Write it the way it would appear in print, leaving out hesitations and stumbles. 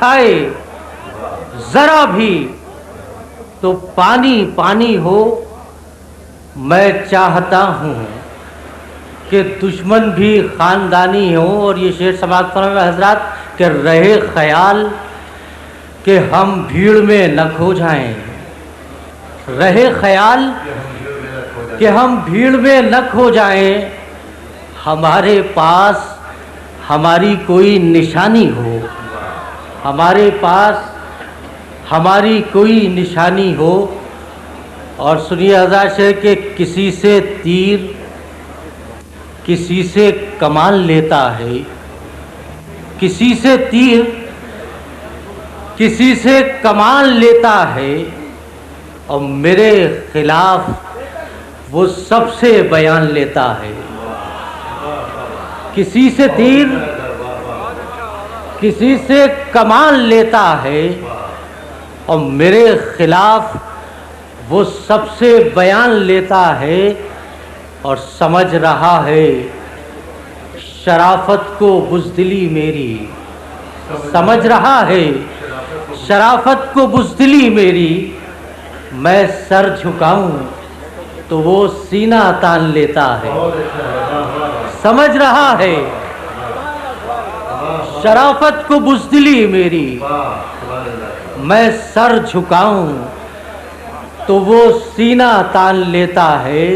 کھائے ذرا بھی تو پانی پانی ہو. میں چاہتا ہوں کہ دشمن بھی خاندانی ہو. اور یہ شعر سماعت فرمائے حضرات کہ رہے خیال کہ ہم بھیڑ میں نہ کھو جائیں. رہے خیال کہ ہم بھیڑ میں نہ کھو جائیں. ہمارے پاس ہماری کوئی نشانی ہو. ہمارے پاس ہماری کوئی نشانی ہو. اور سنیے حضرات شعر کہ کسی سے تیر کسی سے کمان لیتا ہے. کسی سے تیر کسی سے کمان لیتا ہے. اور میرے خلاف وہ سب سے بیان لیتا ہے. کسی سے تیر کسی سے کمان لیتا ہے اور میرے خلاف وہ سب سے بیان لیتا ہے. اور سمجھ رہا ہے شرافت کو بزدلی میری. سمجھ رہا ہے شرافت کو بزدلی میری. میں سر جھکاؤں تو وہ سینہ تان لیتا ہے. سمجھ رہا ہے شرافت کو بزدلی میری. میں سر جھکاؤں تو وہ سینہ تان لیتا ہے.